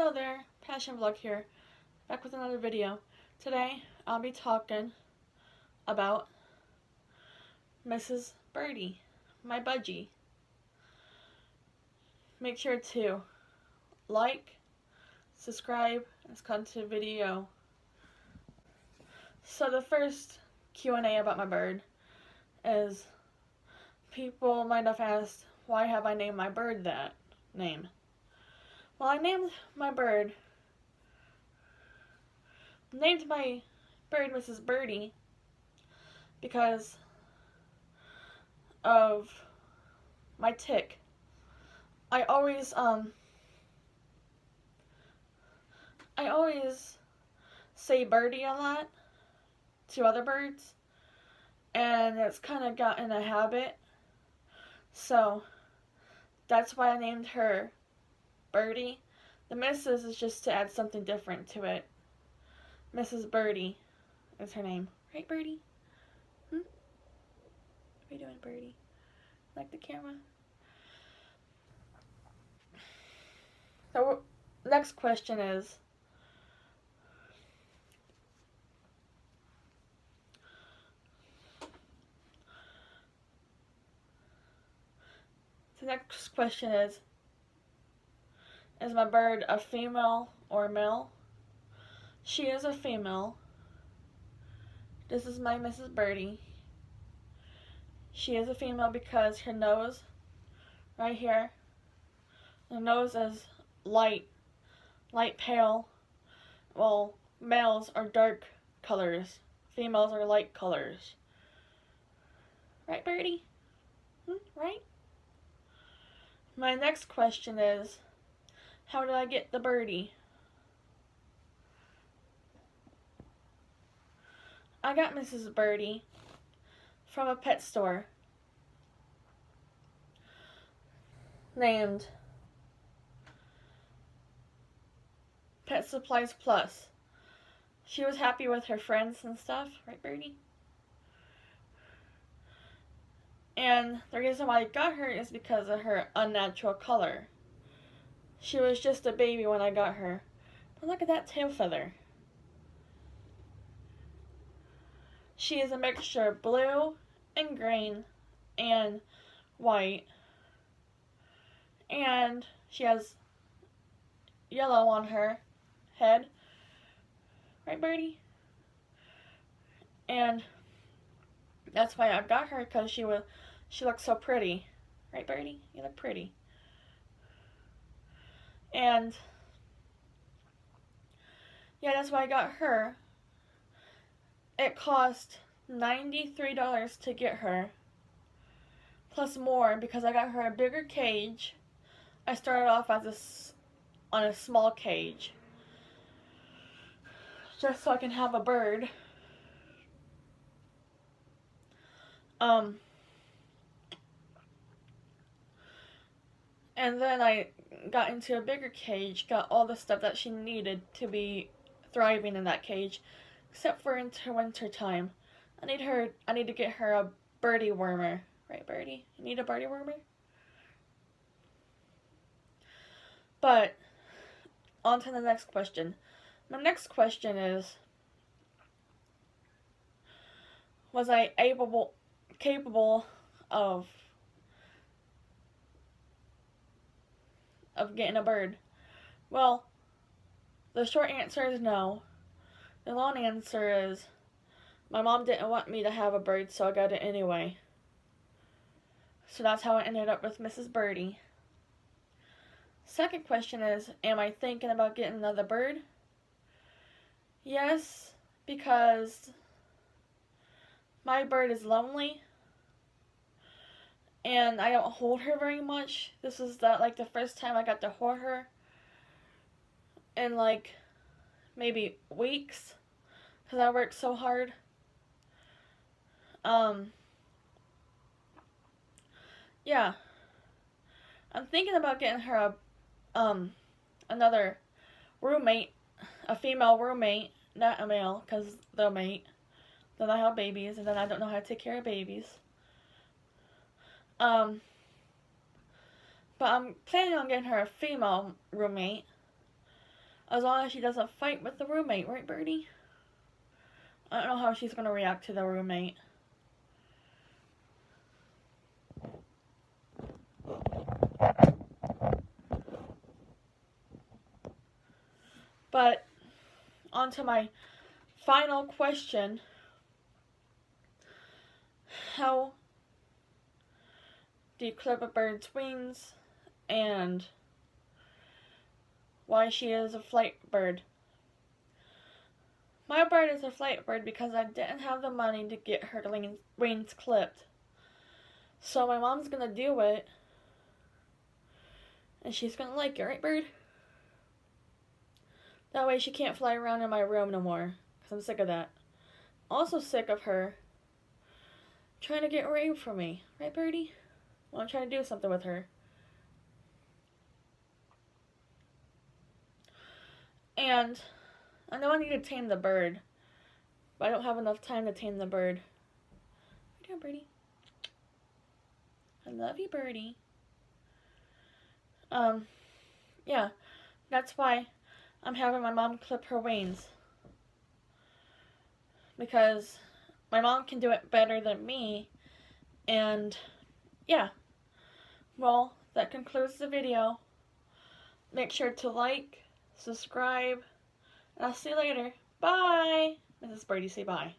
Hello there, Passion Vlog here, back with another video. Today, I'll be talking about Mrs. Birdie, my budgie. Make sure to like, subscribe, and come to the video. So the first Q&A about my bird is, people might have asked, why have I named my bird that name? Well, I named my bird Mrs. Birdie because of my tick. I always say birdie a lot to other birds, and it's kind of gotten a habit. So that's why I named her Birdie. The Mrs. is just to add something different to it. Mrs. Birdie is her name. Right, Birdie? What are you doing, Birdie? Like the camera? So, next question is, is my bird a female or male? She is a female. This is my Mrs. Birdie. She is a female because her nose, right here, the nose is light pale. Well, males are dark colors. Females are light colors. Right, Birdie? Right? My next question is, how did I get the birdie? I got Mrs. Birdie from a pet store named Pet Supplies Plus. She was happy with her friends and stuff, right, Birdie? And the reason why I got her is because of her unnatural color. She was just a baby when I got her. But look at that tail feather. She is a mixture of blue and green and white. And she has yellow on her head. Right, Birdie? And that's why I got her, because she looks so pretty. Right, Birdie? You look pretty. And yeah, that's why I got her. It cost $93 to get her, plus more because I got her a bigger cage. I started off on a small cage, just so I can have a bird. And then I got into a bigger cage, got all the stuff that she needed to be thriving in that cage, except for into winter time. I need to get her a birdie wormer. Right, Birdie? You need a birdie wormer? But, on to the next question. My next question is, was I capable of getting a bird? Well, the short answer is no. The long answer is, my mom didn't want me to have a bird, so I got it anyway. So that's how I ended up with Mrs. Birdie. Second question is, am I thinking about getting another bird? Yes, because my bird is lonely, and I don't hold her very much. This is the first time I got to hold her in maybe weeks, because I work so hard. Yeah, I'm thinking about getting her another roommate, a female roommate, not a male, because they'll mate. Then I have babies, and then I don't know how to take care of babies. But I'm planning on getting her a female roommate, As long as she doesn't fight with the roommate, right, Birdie? I don't know how she's going to react to the roommate. But, on to my final question. How do you clip a bird's wings, and why she is a flight bird? My bird is a flight bird because I didn't have the money to get her wings clipped. So my mom's gonna do it, and she's gonna like it, right, bird? That way she can't fly around in my room no more, because I'm sick of that. Also sick of her trying to get away from me, right, Birdie? Well, I'm trying to do something with her. And I know I need to tame the bird, but I don't have enough time to tame the bird. What are you doing, Birdie? I love you, Birdie. Yeah, that's why I'm having my mom clip her wings. Because my mom can do it better than me. And, yeah. Well, that concludes the video. Make sure to like, subscribe, and I'll see you later. Bye! Mrs. Birdie, say bye.